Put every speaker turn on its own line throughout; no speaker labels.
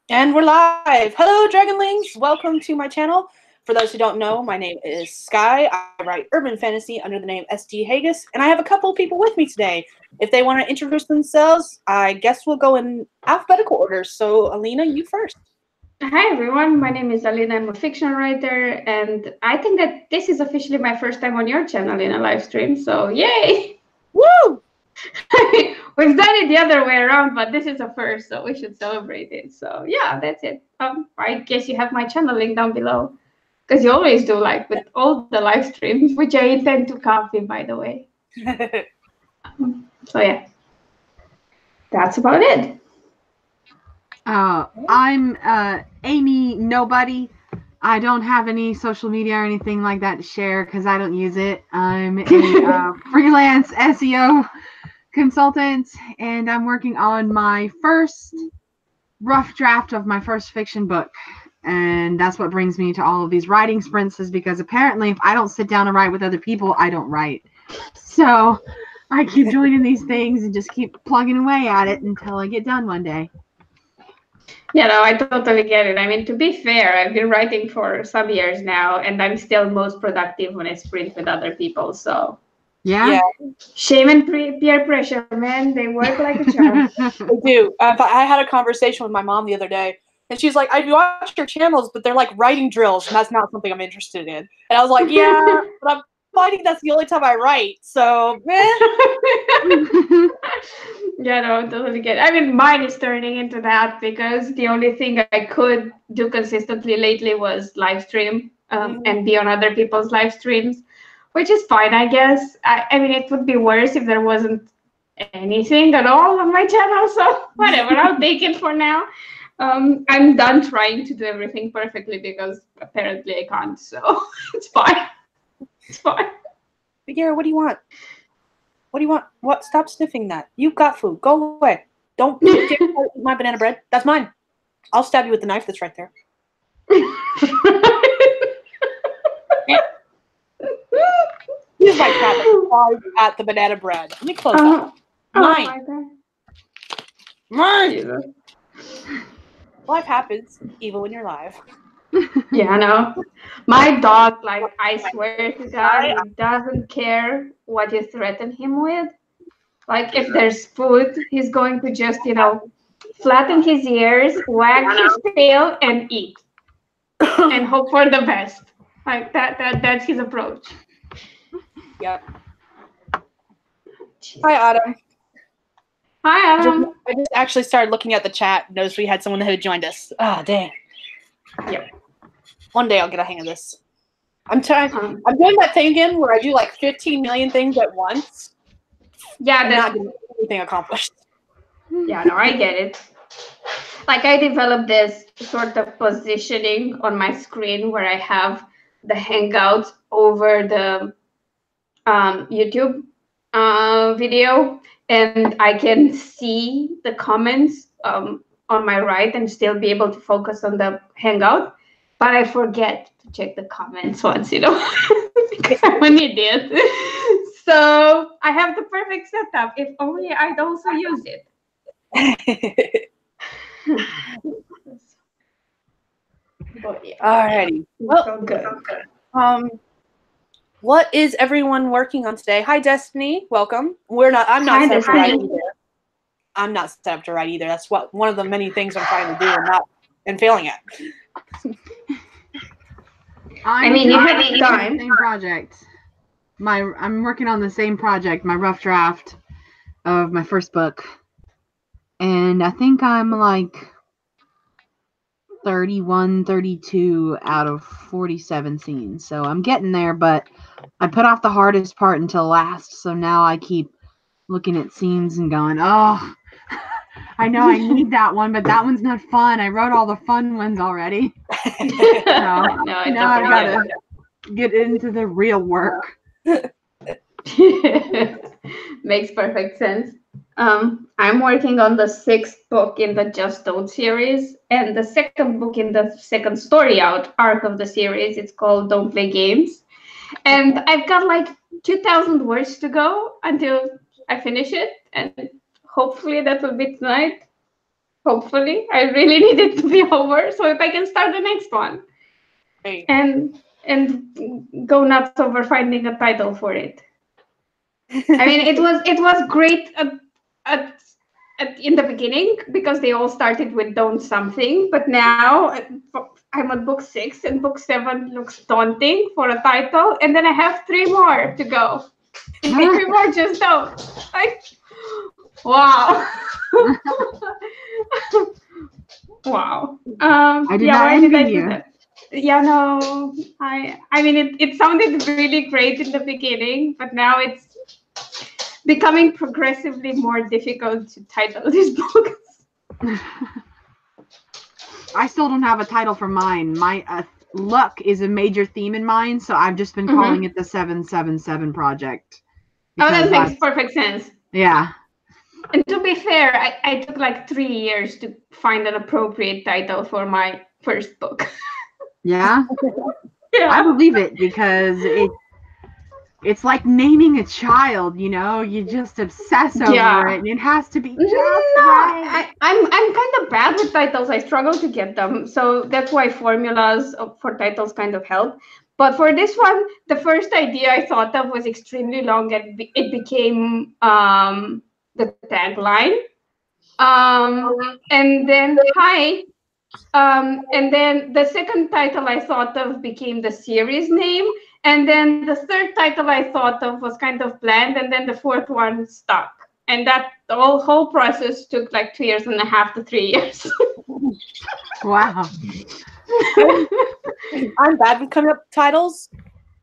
And we're live. Hello, Dragonlings. Welcome to my channel. For those who don't know, my name is Skye. I write urban fantasy under the name ST Haggis, and I have a couple of people with me today. If they want to introduce themselves, I guess we'll go in alphabetical order. So, Alina, you first.
Hi everyone, my name is Alina. I'm a fiction writer, and I think that this is officially my first time on your channel in a live stream, so yay!
Woo!
We've done it the other way around, but this is a first, so we should celebrate it. So yeah, that's it. I guess you have my channel link down below, because you always do, like with all the live streams, which I intend to copy, by the way. So yeah, that's about it.
I'm Amy Nobody. I don't have any social media or anything like that to share because I don't use it. I'm a freelance SEO consultant, and I'm working on my first rough draft of my first fiction book. And that's what brings me to all of these writing sprints, is because apparently if I don't sit down and write with other people, I don't write. So I keep joining these things and just keep plugging away at it until I get done one day.
Yeah, no, I totally get it. I mean, to be fair, I've been writing for some years now, and I'm still most productive when I sprint with other people. So,
yeah.
Shame and peer pressure, man. They work like a charm.
They do. I had a conversation with my mom the other day, and she's like, I watch your channels, but they're like writing drills, and that's not something I'm interested in. And I was like, yeah, but I'm finding that's the only time I write. So,
Yeah, no, totally get it. I mean, mine is turning into that because the only thing I could do consistently lately was live stream and be on other people's live streams, which is fine, I guess. I mean, it would be worse if there wasn't anything at all on my channel, so whatever, I'll take it for now. I'm done trying to do everything perfectly because apparently I can't, so it's fine. It's fine.
Bagheera, what do you want? What do you want? What? Stop sniffing that. You've got food. Go away. Don't eat my banana bread. That's mine. I'll stab you with the knife that's right there. He's like cat at the banana bread. Let me close that. Mine. Mine. Life happens even when you're live.
Yeah, I know. My dog, like, I swear to God, he doesn't care what you threaten him with. Like, if there's food, he's going to just, flatten his ears, wag his tail, and eat. And hope for the best. Like, that's his approach.
Yep. Hi, Adam.
Hi, Adam.
I just actually started looking at the chat. Noticed we had someone that had joined us. Oh, dang.
Yep.
One day I'll get a hang of this. I'm trying. I'm doing that thing again where I do like 15 million things at once.
Yeah,
that's not getting anything accomplished.
Yeah, no, I get it. Like, I developed this sort of positioning on my screen where I have the Hangouts over the YouTube video, and I can see the comments on my right and still be able to focus on the Hangout. But I forget to check the comments once, because I'm an idiot. So I have the perfect setup. If only I'd also use it.
Alrighty. Well, good. What is everyone working on today? Hi, Destiny. Welcome. I'm not set up to write either. I'm not set up to write either. That's one of the many things I'm trying to do and failing at.
I mean, you have the same project. I'm working on the same project, my rough draft of my first book. And I think I'm like 31, 32 out of 47 scenes. So I'm getting there, but I put off the hardest part until last. So now I keep looking at scenes and going, oh, I know I need that one, but that one's not fun. I wrote all the fun ones already. Now I've got to get into the real work.
Makes perfect sense. I'm working on the 6th book in the Just Don't series, and the 2nd book in the 2nd story out arc of the series. It's called Don't Play Games. And I've got like 2,000 words to go until I finish it, and hopefully that will be tonight. Hopefully, I really need it to be over so if I can start the next one and go nuts over finding a title for it. I mean, it was great in the beginning because they all started with don't something, but now I'm on book 6 and book 7 looks daunting for a title, and then I have 3 more to go. 3 more just don't. Like, wow. Wow.
I did not envy you.
That? Yeah, no. I mean, it sounded really great in the beginning, but now it's becoming progressively more difficult to title these books.
I still don't have a title for mine. My luck is a major theme in mine, so I've just been calling it the 777 Project.
Oh, that makes perfect sense.
Yeah.
And to be fair, I took like 3 years to find an appropriate title for my first book.
Yeah?
Yeah.
I believe it because it's like naming a child, you know? You just obsess over it, and it has to be just right.
I'm kind of bad with titles. I struggle to get them, so that's why formulas for titles kind of help. But for this one, the first idea I thought of was extremely long, and it became the tagline. And then and then the second title I thought of became the series name. And then the third title I thought of was kind of bland, and then the fourth one stuck. And that the whole process took like 2.5 to 3 years.
Wow.
I'm bad with coming up with titles,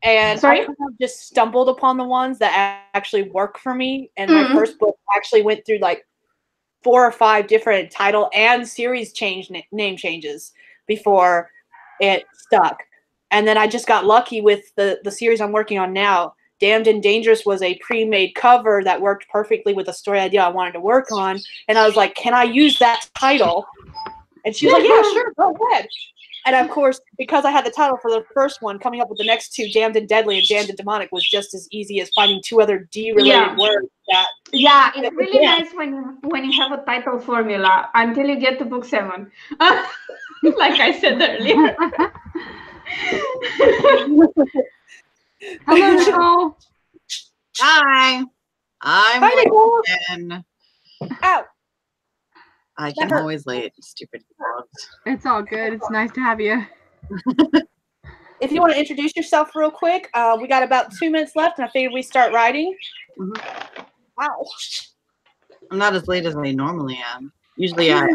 and
Sorry?
I kind of just stumbled upon the ones that actually work for me. And my first book actually went through like 4 or 5 different title and series name changes before it stuck. And then I just got lucky with the series I'm working on now. Damned and Dangerous was a pre-made cover that worked perfectly with the story idea I wanted to work on. And I was like, can I use that title? And she was like, yeah, sure, go ahead. And of course, because I had the title for the first one, coming up with the next 2, Damned and Deadly and Damned and Demonic, was just as easy as finding 2 other D-related words.
Yeah, it's really nice when you have a title formula until you get to book 7. Like I said earlier.
Hello, Nichole.
Hi.
Hi, Nichole.
And
Ow.
I can always late. Stupid dogs.
It's all good. It's nice to have you.
If you want to introduce yourself real quick, we got about 2 minutes left, and I figured we start writing. Wow.
I'm not as late as I normally am. Usually I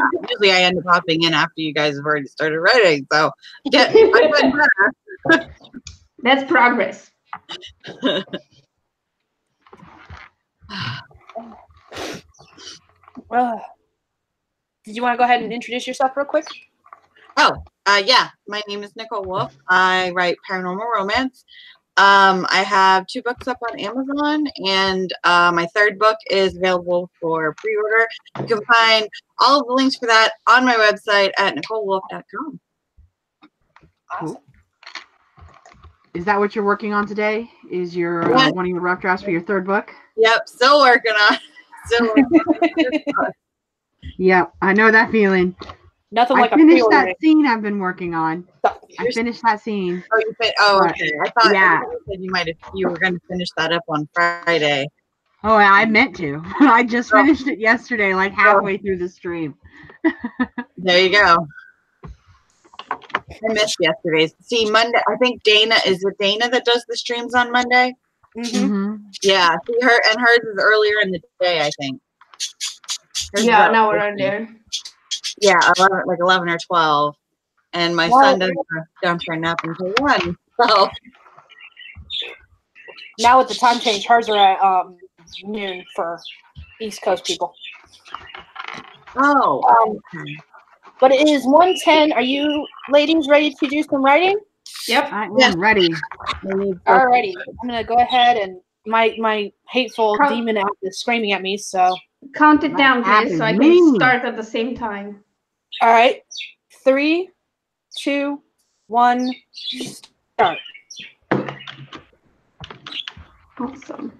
end up hopping in after you guys have already started writing. So I'm getting better.
That's progress.
Did you want to go ahead and introduce yourself real quick?
Yeah. My name is Nichole Wolf. I write paranormal romance. I have 2 books up on Amazon, and my 3rd book is available for pre-order. You can find all of the links for that on my website at NicholeWolf.com.
Awesome.
Is that what you're working on today? Is your one of your rough drafts for your 3rd book?
Yep, still working on it.
Yep, I know that feeling.
Nothing
I
like
finished that scene I've been working on. I finished that scene.
Oh, you okay. I thought you said you were going to finish that up on Friday.
Oh, I meant to. I just finished it yesterday, like halfway through the stream.
There you go. I missed yesterday's. See, Monday, I think Dana, is it Dana that does the streams on Monday? Yeah, see, hers is earlier in the day, I think.
Yeah, now we're on there.
Yeah, 11 or 12. And my son doesn't down for a nap until 1. So
now with the time change, hers are at noon for East Coast people. But it is 1:10. Are you ladies ready to do some writing?
Yep.
I'm ready.
Alrighty. I'm gonna go ahead, and my hateful demon app is screaming at me, so
count it down, please, so I can start at the same time.
All right. 3, 2, 1, start.
Awesome.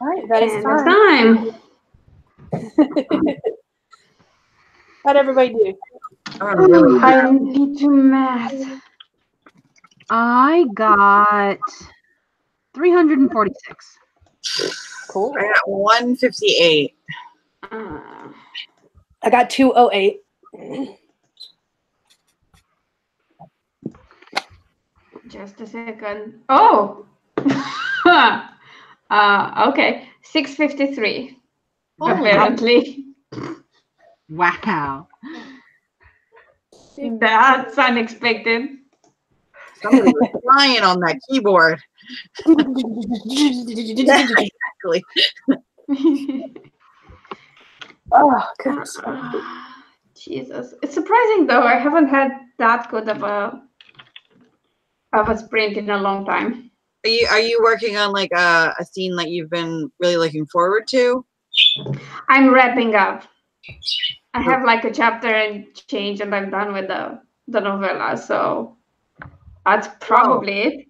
All right, that is
And
time.
it's time.
How'd everybody do?
I need to math.
I got 346.
Cool.
I got 158.
I got 208.
Just a second. Oh. Okay. 653. Apparently.
Wow.
That's unexpected.
Somebody was flying on that keyboard. Exactly.
Oh, goodness.
Jesus. It's surprising though. I haven't had that good of a sprint in a long time.
Are you working on like a scene that you've been really looking forward to?
I'm wrapping up. I have like a chapter and change and I'm done with the novella, so that's probably it.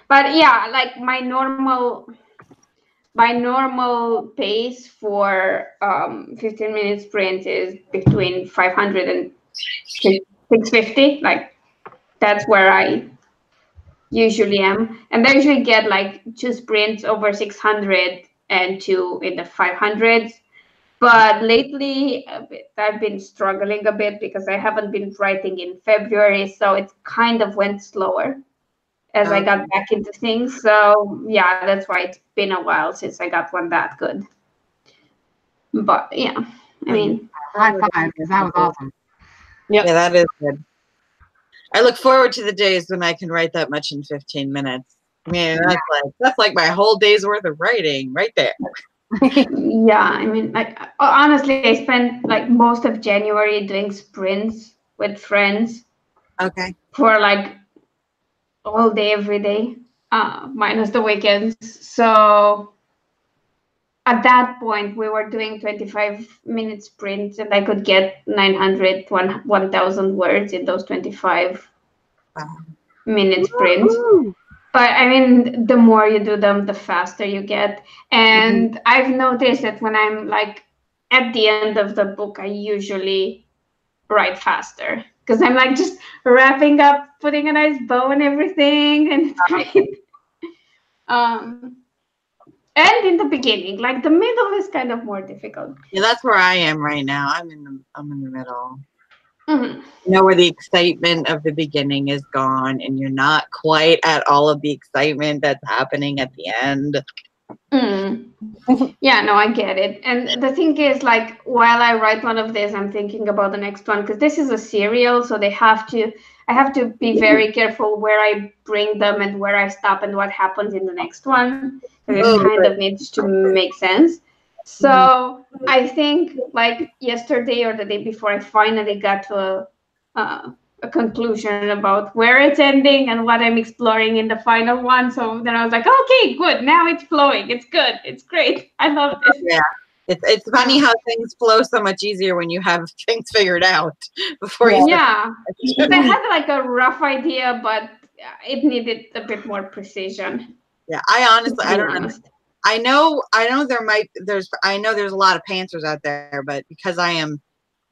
But yeah, like my normal pace for 15-minute sprint is between 500 and 650. Like that's where I usually am, and I usually get like 2 sprints over 600 and 2 in the 500s. But lately I've been struggling a bit because I haven't been writing in February, so it kind of went slower as I got back into things. So yeah, that's why it's been a while since I got one that good. But yeah, I mean,
High five, because that was awesome.
Yep.
Yeah, that is good. I look forward to the days when I can write that much in 15 minutes. I mean, that's like my whole day's worth of writing right there.
yeah, I mean, like honestly, I spent like most of January doing sprints with friends.
Okay.
For like all day, every day, minus the weekends. So at that point, we were doing 25-minute sprints, and I could get 900, 1,000 words in those 25-minute sprints.
Woo-hoo.
But I mean, the more you do them, the faster you get. And I've noticed that when I'm like at the end of the book, I usually write faster because I'm like just wrapping up, putting a nice bow and everything, and it's great. And in the beginning, like the middle is kind of more difficult.
Yeah, that's where I am right now. I'm in the middle.
Mm-hmm.
You know, where the excitement of the beginning is gone, and you're not quite at all of the excitement that's happening at the end.
Yeah, no, I get it. And the thing is, like, while I write one of these, I'm thinking about the next one because this is a serial, so I have to be very careful where I bring them and where I stop and what happens in the next one. It kind of needs to make sense. So I think, like yesterday or the day before, I finally got to a conclusion about where it's ending and what I'm exploring in the final one. So then I was like, okay, good. Now it's flowing. It's good. It's great. I love this.
Yeah. It's funny how things flow so much easier when you have things figured out before you.
Yeah. I had like a rough idea, but it needed a bit more precision.
Yeah. I honestly, I don't know. I know there's a lot of pantsers out there, but because I am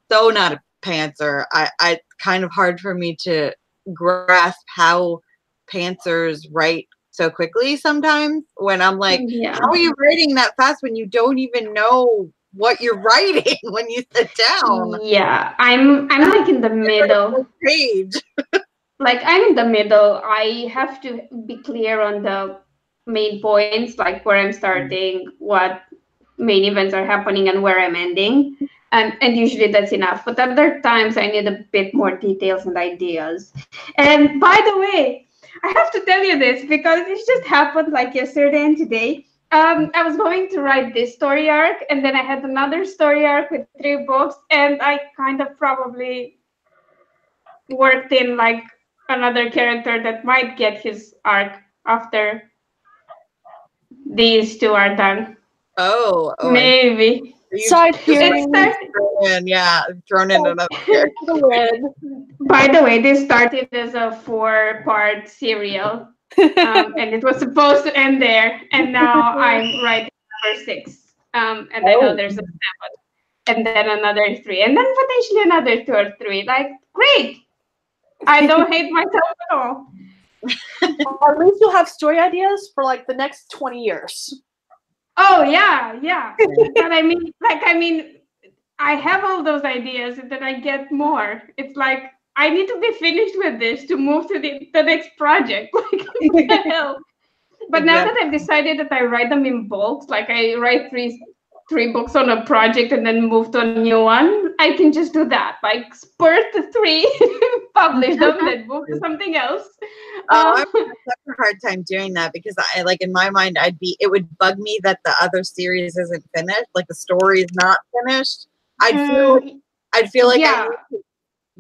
so not a pantser, I kind of hard for me to grasp how pantsers write so quickly sometimes when I'm like, how are you writing that fast when you don't even know what you're writing when you sit down?
Yeah, I'm like in the middle.
Page.
Like I'm in the middle. I have to be clear on the main points, like where I'm starting, what main events are happening, and where I'm ending. And usually that's enough. But other times I need a bit more details and ideas. And by the way, I have to tell you this because it just happened like yesterday and today. I was going to write this story arc, and then I had another story arc with 3 books, and I kind of probably worked in like another character that might get his arc after these 2 are done.
Oh,
maybe.
Side hearing.
Yeah, thrown in another character.
By the way, this started as a 4-part serial, and it was supposed to end there. And now I'm writing number 6, and I know there's a 7, and then another 3, and then potentially another 2 or 3. Like, great! I don't hate myself at all.
At least you'll have story ideas for like the next 20 years.
Oh yeah. But I mean, I have all those ideas, and then I get more. It's like I need to be finished with this to move to the next project. Like what the hell? But now that I've decided that I write them in bulk, like I write three books on a project and then move to a new one, I can just do that. Like spurt the 3, publish them, then move to something else.
I have a hard time doing that because I like in my mind it would bug me that the other series isn't finished, like the story is not finished. I'd feel like I need to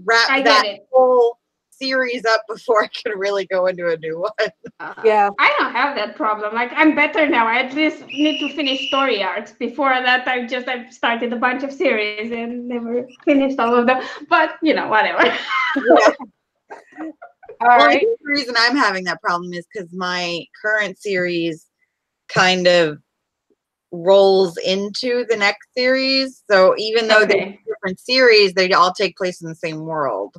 wrap that whole series up before I can really go into a new one.
I don't have that problem. Like I'm better now. I at least need to finish story arcs. Before that, I've started a bunch of series and never finished all of them. But you know, whatever.
I think the reason I'm having that problem is because my current series kind of rolls into the next series. So even though they're different series, they all take place in the same world.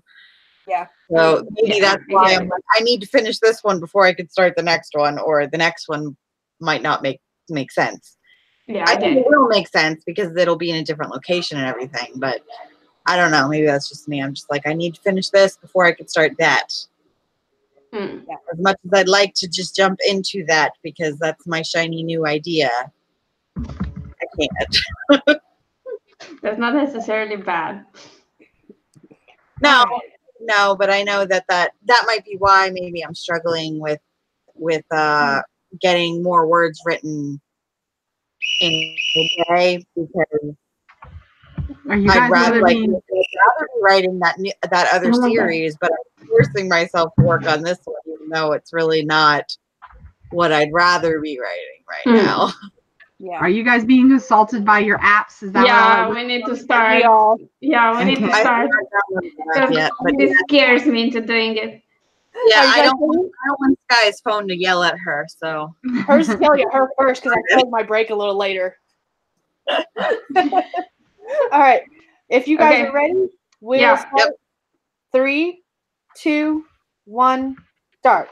Yeah.
So maybe that's why I'm like, I need to finish this one before I could start the next one, or the next one might not make sense.
Yeah,
I think it will make sense because it'll be in a different location and everything. But I don't know. Maybe that's just me. I'm just like, I need to finish this before I could start that. Yeah, as much as I'd like to just jump into that because that's my shiny new idea, I can't.
That's not necessarily bad.
No, but I know that might be why maybe I'm struggling with getting more words written in a day because I'd rather be writing that other series, but I'm forcing myself to work on this one, even though it's really not what I'd rather be writing right now.
Yeah. Are you guys being assaulted by your apps? Is that
we need to start. We need to start. This scares me into doing it.
Yeah, I don't want Skye's phone to yell at her, so.
Hers tell you her first because I told my break a little later. All right. If you guys are ready, we'll start. 3, 2, 1, start.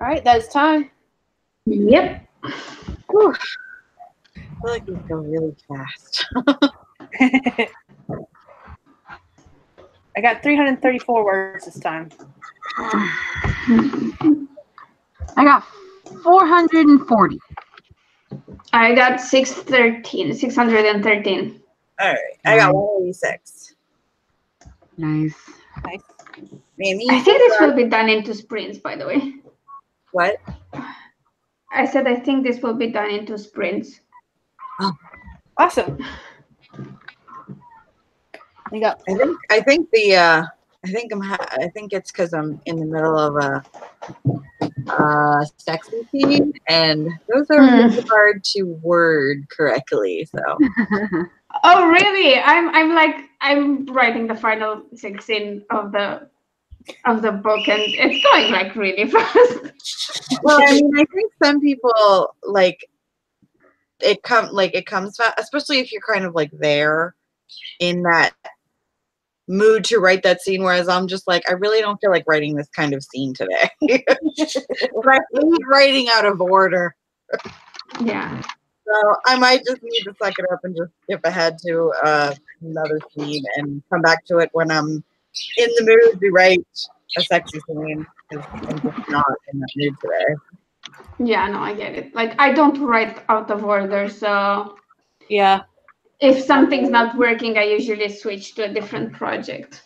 All right, that's time.
Yep.
Whew. I feel like these go really fast.
I got 334 words this time.
I got 440.
I got 613.
All right, I got 186.
Nice.
Nice.
Man,
I think this will be done into sprints, by the way.
What?
I said I think this will be done into sprints.
Oh,
awesome. You got.
I think it's because I'm in the middle of a sexy scene, and those are really hard to word correctly. So.
Oh really? I'm writing the final 16 of the book, and it's going like really fast.
Well, I mean, I think some people it comes fast, especially if you're kind of like there in that mood to write that scene, whereas I'm just like, I really don't feel like writing this kind of scene today. But I hate writing out of order.
Yeah.
So I might just need to suck it up and just skip ahead to another scene and come back to it when I'm in the mood to write a sexy scene, because I'm just not in that mood today.
Yeah, no, I get it. Like, I don't write out of order, so
Yeah.
if something's not working, I usually switch to a different project.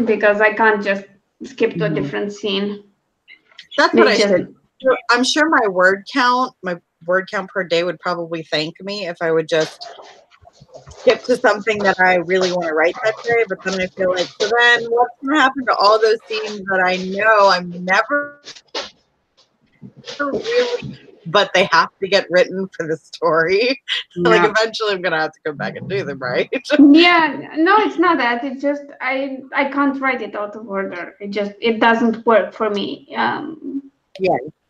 Because I can't just skip to a different scene.
That's what I should. I'm sure my word count per day would probably thank me if I would just skip to something that I really want to write that day. But then I feel like, so then what's going to happen to all those scenes that I know I'm never really, but they have to get written for the story. Yeah. Like eventually I'm going to have to come back and do them, right?
Yeah, no, it's not that. It's just I can't write it out of order. It doesn't work for me.
Yeah.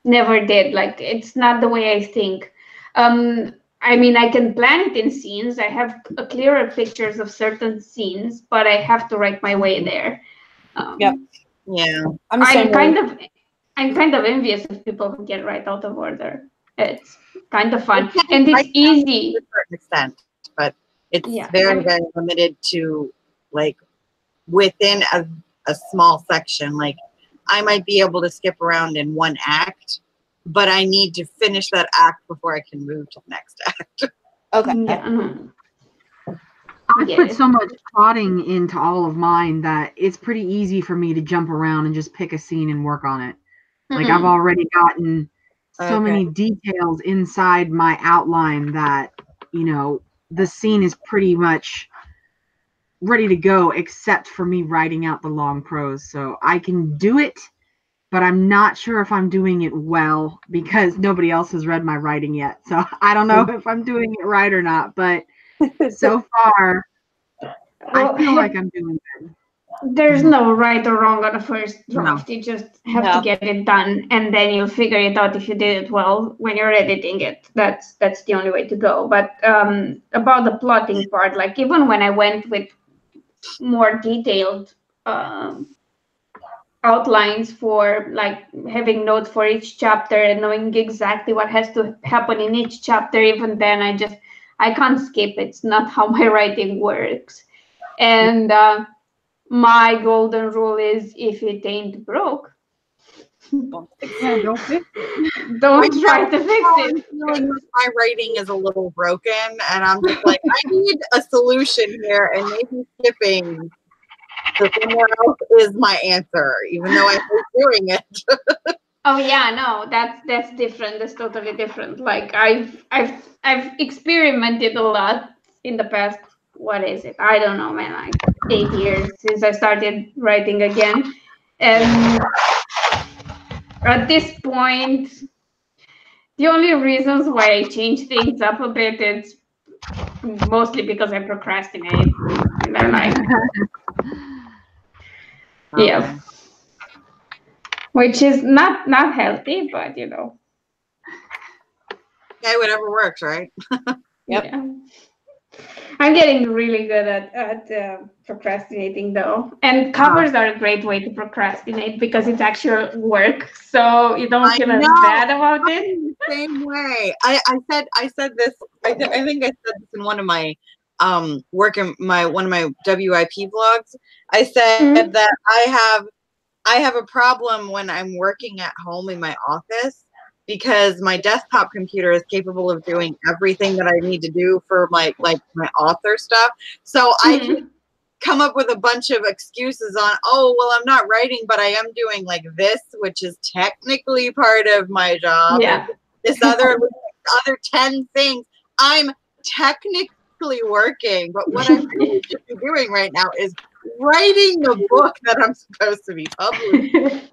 Never did. Like, it's not the way I think. I mean, I can plan it in scenes. I have clearer pictures of certain scenes, but I have to write my way there.
Yep.
Yeah.
I'm kind of envious of people who can write out of order. It's kind of fun, and it's easy
to a certain extent, but it's very, very limited to like within a small section. Like, I might be able to skip around in one act, but I need to finish that act before I can move to the next act.
Okay.
Yeah.
I put so much plotting into all of mine that it's pretty easy for me to jump around and just pick a scene and work on it. Like, I've already gotten so many details inside my outline that, you know, the scene is pretty much ready to go, except for me writing out the long prose. So I can do it, but I'm not sure if I'm doing it well because nobody else has read my writing yet. So I don't know if I'm doing it right or not, but so far, I feel like I'm doing good.
There's no right or wrong on the first draft. You just have to get it done, and then you'll figure it out if you did it well when you're editing it. That's the only way to go. But about the plotting part, like, even when I went with more detailed outlines for, like, having notes for each chapter and knowing exactly what has to happen in each chapter, even then I can't skip. It's not how my writing works. And my golden rule is, if it ain't broke,
don't fix it.
Don't try to fix it.
I'm feeling like my writing is a little broken, and I'm just like, I need a solution here, and maybe skipping to somewhere else is my answer, even though I hate doing it.
Oh yeah, no, that's different. That's totally different. Like, I've experimented a lot in the past what is it? I don't know, man, like 8 years since I started writing again. And at this point, the only reasons why I change things up a bit is mostly because I procrastinate. And I'm like, yeah, which is not healthy, but you know.
Okay, whatever works, right?
Yep.
Yeah. I'm getting really good at procrastinating though, and covers are a great way to procrastinate because it's actual work, so you don't feel as bad about it.
Same way. I said this. I think I said this in one of my one of my WIP vlogs. I said that I have a problem when I'm working at home in my office because my desktop computer is capable of doing everything that I need to do for my author stuff. So I can come up with a bunch of excuses on, oh, well, I'm not writing, but I am doing like this, which is technically part of my job.
Yeah.
And this other 10 things. I'm technically working, but what I'm really should be doing right now is writing the book that I'm supposed to be publishing.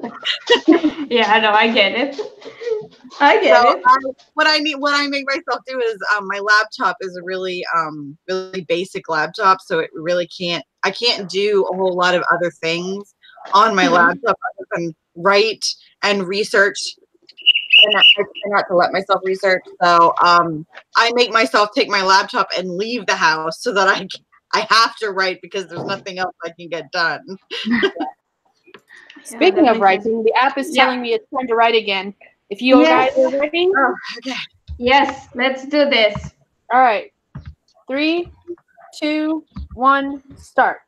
Yeah, no, I get it. I get it.
What I make myself do is my laptop is a really basic laptop, so it really I can't do a whole lot of other things on my laptop other than write and research. And I try not to let myself research, so I make myself take my laptop and leave the house so that I have to write because there's nothing else I can get done.
Speaking of writing, the app is telling me it's time to write again. If you guys are ready.
Oh, okay.
Yes, let's do this.
All right. 3, 2, 1, start.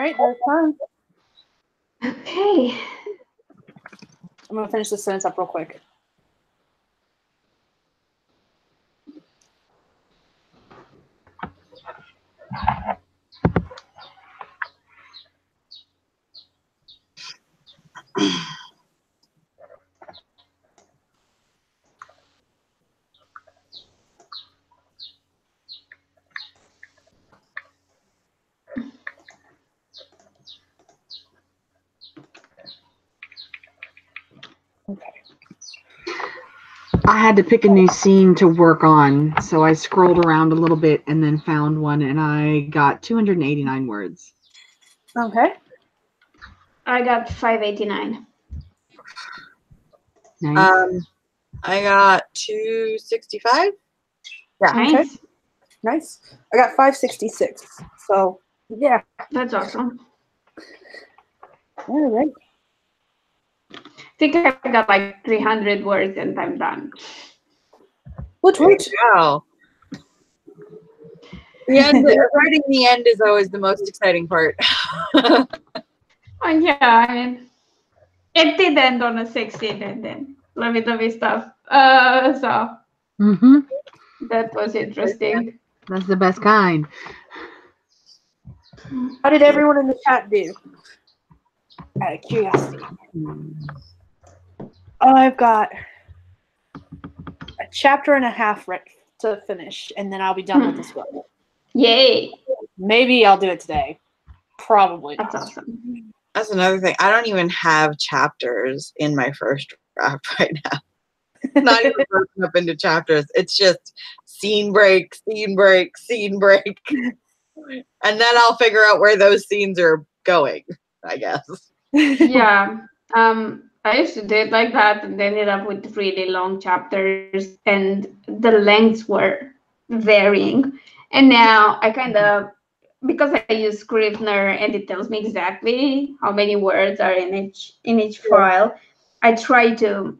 right, there's time.
Okay.
I'm gonna finish this sentence up real quick. Okay.
I had to pick a new scene to work on, so I scrolled around a little bit and then found one, and I got 289 words.
Okay.
I got 589.
Nice.
I got 265. Yeah.
Okay.
Nice.
Nice. I got 566. So yeah.
That's awesome.
All right.
I think I've got like 300 words and I'm done.
Woot woot.
Wow. The end, writing the end is always the most exciting part.
Oh, yeah, I mean, it did end on a 16 and then lovey stuff. So that was interesting.
That's the best kind.
How did everyone in the chat do? Out of curiosity. I've got a chapter and a half to finish, and then I'll be done with this one.
Yay.
Maybe I'll do it today. Probably not.
That's awesome.
That's another thing. I don't even have chapters in my first draft right now. Not even broken up into chapters. It's just scene break, scene break, scene break. And then I'll figure out where those scenes are going, I guess.
Yeah. I used to do it like that and ended up with really long chapters and the lengths were varying. And now I kind of, because I use Scrivener and it tells me exactly how many words are in each file, I try to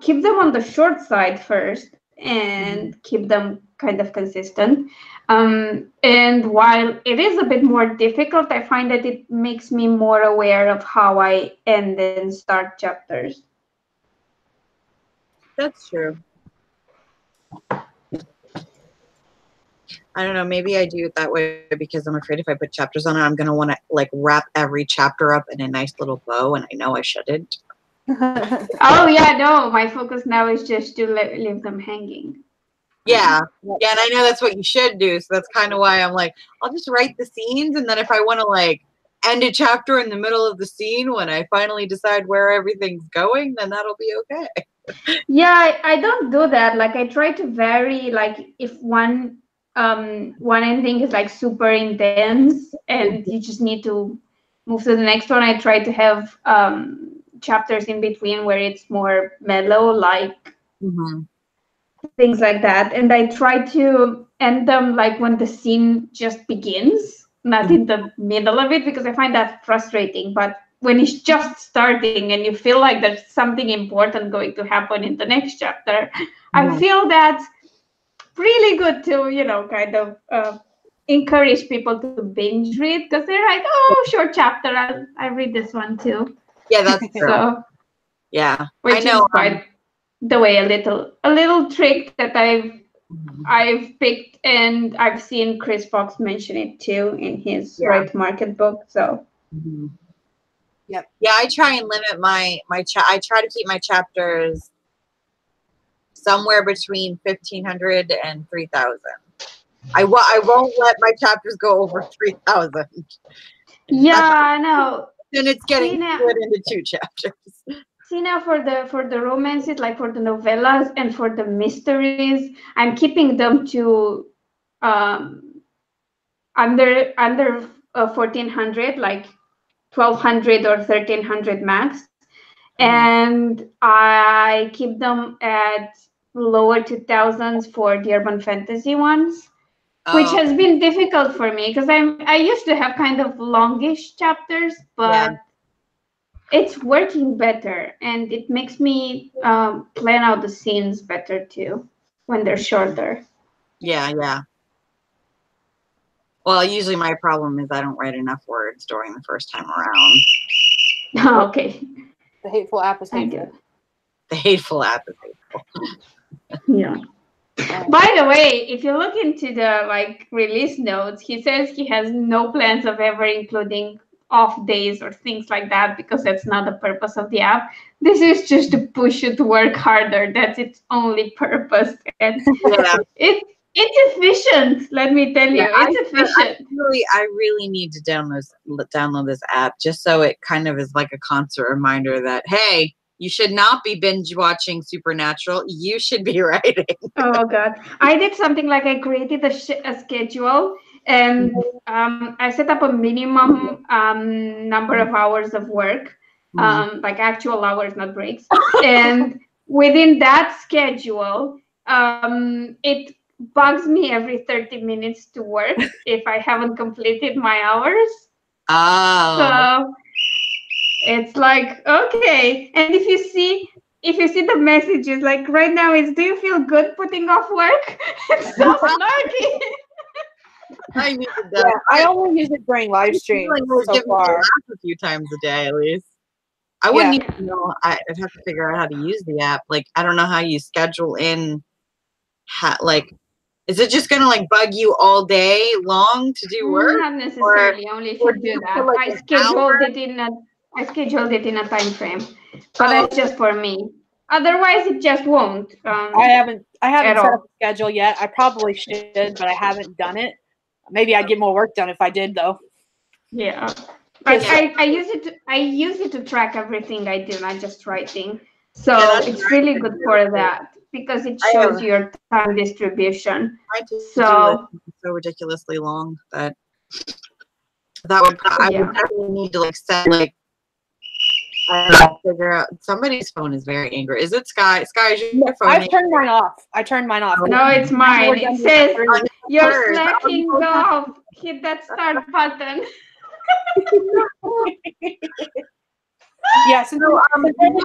keep them on the short side first and keep them kind of consistent. And while it is a bit more difficult, I find that it makes me more aware of how I end and start chapters.
That's true. I don't know. Maybe I do it that way because I'm afraid if I put chapters on it, I'm going to want to like wrap every chapter up in a nice little bow, and I know I shouldn't.
Oh, yeah, no. My focus now is just to leave them hanging.
Yeah. Yeah, and I know that's what you should do. So that's kind of why I'm like, I'll just write the scenes, and then if I want to like end a chapter in the middle of the scene when I finally decide where everything's going, then that'll be okay.
Yeah, I don't do that. Like I try to vary. Like if one ending is like super intense and you just need to move to the next one, I try to have chapters in between where it's more mellow, like things like that. And I try to end them like when the scene just begins, not in the middle of it, because I find that frustrating. But when it's just starting and you feel like there's something important going to happen in the next chapter, I feel that's really good to, you know, kind of encourage people to binge read because they're like, oh, short chapter, I'll read this one too.
Yeah, that's true.
So,
yeah,
which
I know.
is quite the way a little trick that I've picked, and I've seen Chris Fox mention it too in his Right Market book. So.
Yep. Yeah, I try and limit my I try to keep my chapters somewhere between 1,500 and 3,000. I won't let my chapters go over 3,000.
Yeah, I know.
Then it's getting split into 2 chapters.
See now for the romances, like for the novellas and for the mysteries, I'm keeping them to under 1,400, like 1,200 or 1,300 max, and I keep them at lower 2,000s for the urban fantasy ones, which has been difficult for me because I used to have kind of longish chapters, but it's working better and it makes me plan out the scenes better too when they're shorter.
Yeah. Well, usually my problem is I don't write enough words during the first time around.
Okay.
The hateful app is
I
hateful.
get it.
The hateful app is hateful.
Yeah. By the way, if you look into the like release notes, he says he has no plans of ever including off days or things like that because that's not the purpose of the app. This is just to push you to work harder. That's its only purpose. And
Yeah.
it's efficient, let me tell you. It's efficient.
I really need to download this app just so it kind of is like a constant reminder that, hey, you should not be binge watching Supernatural. You should be writing.
Oh God, I did something like I created a schedule and I set up a minimum number of hours of work, like actual hours, not breaks. And within that schedule, it bugs me every 30 minutes to work if I haven't completed my hours.
Oh.
So it's like, okay. And if you see the messages, like right now it's, do you feel good putting off work? It's so snarky.
I need to
Yeah, I only use it during live streams so far.
A few times a day at least. I wouldn't even know. I'd have to figure out how to use the app. Like, I don't know how you schedule in. Like, is it just gonna like bug you all day long to do work?
Not necessarily. Only if you do that.
Like
I scheduled it in a time frame, but that's just for me. Otherwise, it just won't.
I haven't set
all.
up a schedule yet. I probably should, but I haven't done it. Maybe I'd get more work done if I did, though.
Yeah, but I use it to track everything I do, not just writing. So it's really good for that because it shows your time distribution. So
ridiculously long that would I would definitely need to like set like. I don't know, figure out. Somebody's phone is very angry. Is it Skye? Skye, is your phone?
I've turned mine off.
No, it's mine. It says you're slacking off. Hit that start button.
Yeah, since we're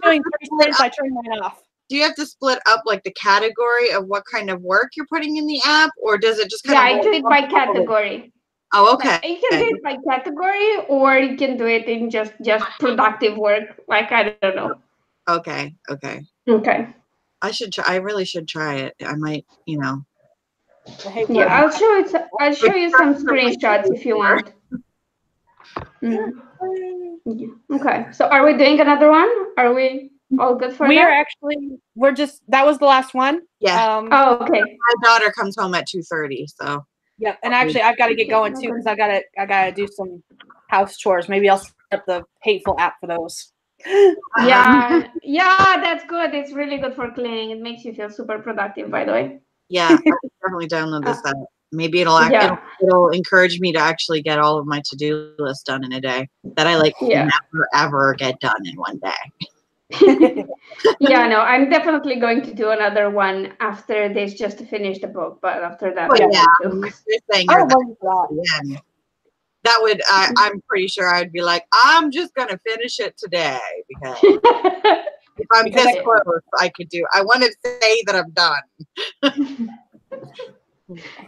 doing 30 minutes, I turned mine off.
Do you have to split up like the category of what kind of work you're putting in the app, or does it just kind of?
Yeah, I do it by category.
Oh, okay.
You can do it by category, or you can do it in just productive work. Like, I don't know.
Okay. I should try. I really should try it. I might,
Yeah, I'll show you some screenshots if you want. Okay. So, are we doing another one? Are we all good for that?
That was the last one.
Yeah.
Okay.
My daughter comes home at 2:30, so.
Yeah, and actually, I've got to get going too because I gotta do some house chores. Maybe I'll set up the hateful app for those.
Yeah, that's good. It's really good for cleaning. It makes you feel super productive, by the way.
Yeah, I should definitely download this app. Maybe it'll encourage me to actually get all of my to-do list done in a day that I never ever get done in one day.
Yeah, no, I'm definitely going to do another one after this just to finish the book. But after that,
that would I'm pretty sure I'd be like, I'm just gonna finish it today because if I'm this close, I could do. I want to say that I'm done.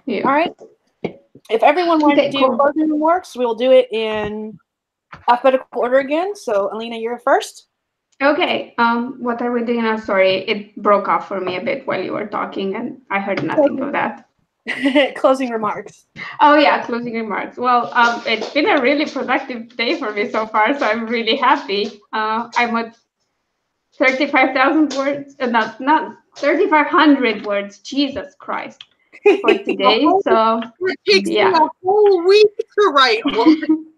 Yeah. All right. If everyone wanted to do closing remarks, we'll do it in alphabetical order again. So, Alina, you're first.
Okay. What are we doing now? Sorry, it broke off for me a bit while you were talking, and I heard nothing of that.
Closing remarks.
Oh yeah, closing remarks. Well, it's been a really productive day for me so far, so I'm really happy. I'm at 35,000 words, not 3,500 words. Jesus Christ, for today. So
it takes me a whole week to write one.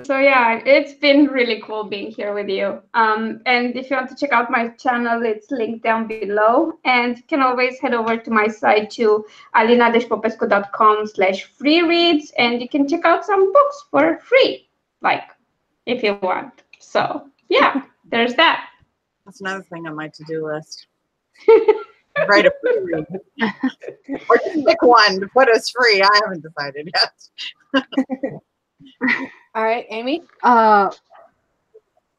So yeah, it's been really cool being here with you. And if you want to check out my channel, it's linked down below, and you can always head over to my site to alinadespopescu.com/free reads, and you can check out some books for free, like if you want. So yeah, there's that.
That's another thing on my to-do list. Write a free read. Or just pick one to put as free. I haven't decided yet.
All right, Amy.
I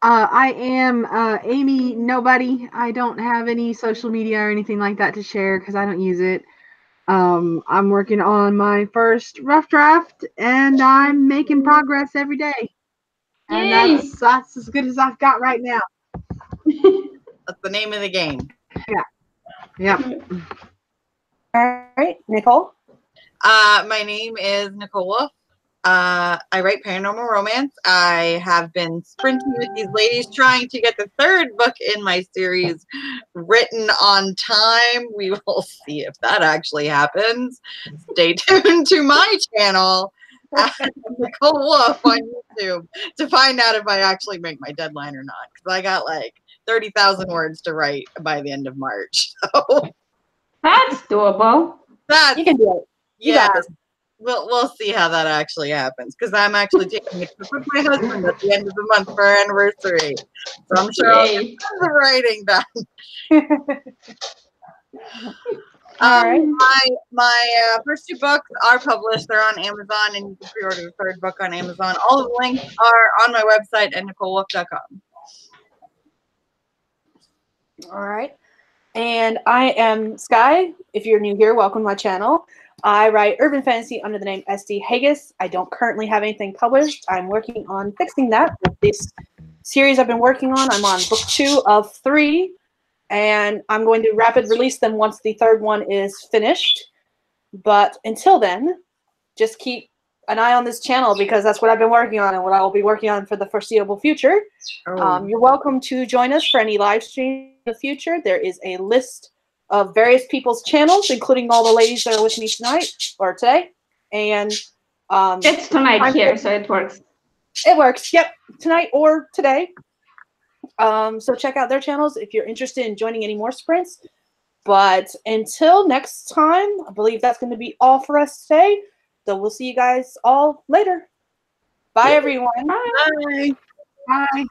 am Amy Nobody. I don't have any social media or anything like that to share because I don't use it. I'm working on my first rough draft, and I'm making progress every day. And
Yay!
that's as good as I've got right now.
That's the name of the game.
Yep.
All right, Nichole.
My name is Nichole Wolf. I write paranormal romance. I have been sprinting with these ladies trying to get the third book in my series written on time. We will see if that actually happens. Stay tuned to my channel, Nichole Wolf on YouTube, to find out if I actually make my deadline or not. Because I got like 30,000 words to write by the end of March. So
That's doable.
that's,
You can do it. You
yeah.
got this.
We'll see how that actually happens, because I'm actually taking a trip with my husband at the end of the month for our anniversary. So I'm sure I'll
Yay.
get the writing done.
All right.
My first two books are published. They're on Amazon, and you can pre-order the third book on Amazon. All of the links are on my website at NicholeWolf.com.
All right. And I am Skye. If you're new here, welcome to my channel. I write urban fantasy under the name SD Haggis. I don't currently have anything published. I'm working on fixing that with this series I've been working on. I'm on book 2 of 3, and I'm going to rapid release them once the third one is finished. But until then, just keep an eye on this channel, because that's what I've been working on and what I will be working on for the foreseeable future. You're welcome to join us for any live stream in the future. There is a list of various people's channels, including all the ladies that are with me tonight or today. And
It's tonight here, so it works.
It works. Yep, tonight or today. So check out their channels if you're interested in joining any more sprints. But until next time, I believe that's going to be all for us today. So we'll see you guys all later. Bye, everyone.
Bye.
Bye.
Bye.